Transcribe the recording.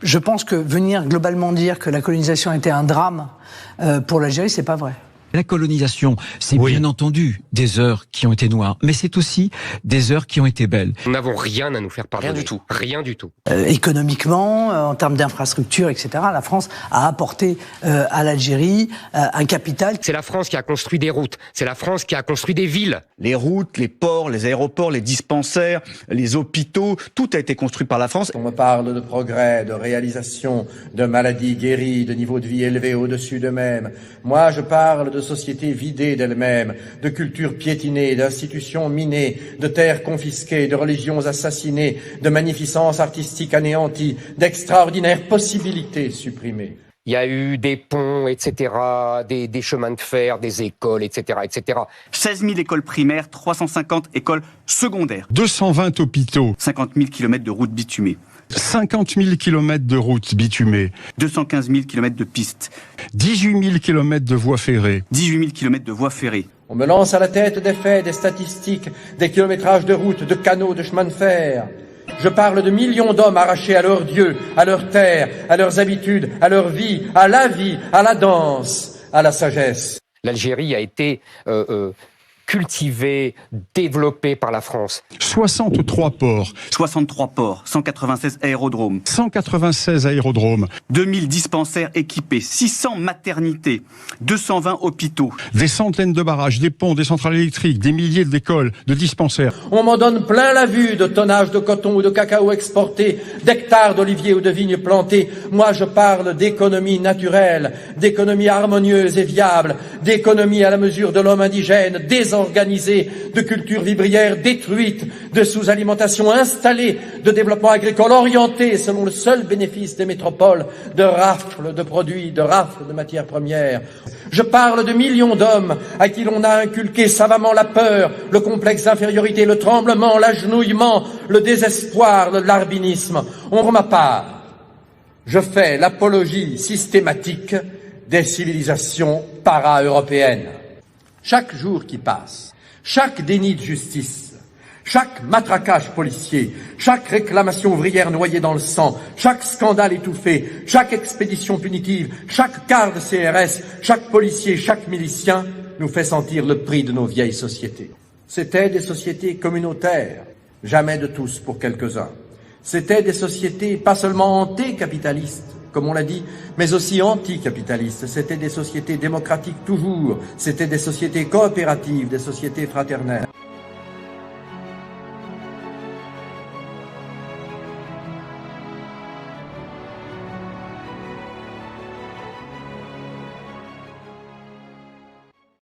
Je pense que venir globalement dire que la colonisation était un drame pour l'Algérie, c'est pas vrai. La colonisation, c'est bien entendu des heures qui ont été noires, mais c'est aussi des heures qui ont été belles. Nous n'avons rien à nous faire pardonner. Rien du tout. Rien du tout. Économiquement, en termes d'infrastructures, etc., la France a apporté à l'Algérie un capital. C'est la France qui a construit des routes. C'est la France qui a construit des villes. Les routes, les ports, les aéroports, les dispensaires, les hôpitaux, tout a été construit par la France. On me parle de progrès, de réalisation, de maladies guéries, de niveau de vie élevé au-dessus d'eux-mêmes. Moi, je parle de sociétés vidées d'elles-mêmes, de cultures piétinées, d'institutions minées, de terres confisquées, de religions assassinées, de magnificences artistiques anéanties, d'extraordinaires possibilités supprimées. Il y a eu des ponts, etc., des chemins de fer, des écoles, etc., etc. 16 000 écoles primaires, 350 écoles secondaires. 220 hôpitaux. 50 000 km de routes bitumées. 50 000 km de routes bitumées. 215 000 km de pistes. 18 000 km de voies ferrées. 18 000 km de voies ferrées. On me lance à la tête des faits, des statistiques, des kilométrages de routes, de canaux, de chemins de fer. Je parle de millions d'hommes arrachés à leur Dieu, à leur terre, à leurs habitudes, à leur vie, à la danse, à la sagesse. L'Algérie a été cultivée, développée par la France. 63 ports. 63 ports, 196 aérodromes. 196 aérodromes. 2000 dispensaires équipés, 600 maternités, 220 hôpitaux. Des centaines de barrages, des ponts, des centrales électriques, des milliers d'écoles, de dispensaires. On m'en donne plein la vue de tonnage de coton ou de cacao exporté, d'hectares d'oliviers ou de vignes plantées. Moi, je parle d'économie naturelle, d'économie harmonieuse et viable, d'économie à la mesure de l'homme indigène, organisée, de culture vivrière détruite, de sous-alimentation installée, de développement agricole orienté selon le seul bénéfice des métropoles, de rafles de produits, de rafles de matières premières. Je parle de millions d'hommes à qui l'on a inculqué savamment la peur, le complexe d'infériorité, le tremblement, l'agenouillement, le désespoir, le larbinisme. Pour ma part, je fais l'apologie systématique des civilisations para-européennes. Chaque jour qui passe, chaque déni de justice, chaque matraquage policier, chaque réclamation ouvrière noyée dans le sang, chaque scandale étouffé, chaque expédition punitive, chaque quart de CRS, chaque policier, chaque milicien nous fait sentir le prix de nos vieilles sociétés. C'étaient des sociétés communautaires, jamais de tous pour quelques-uns. C'étaient des sociétés pas seulement anti-capitalistes, comme on l'a dit, mais aussi anticapitalistes. C'était des sociétés démocratiques toujours, c'était des sociétés coopératives, des sociétés fraternelles.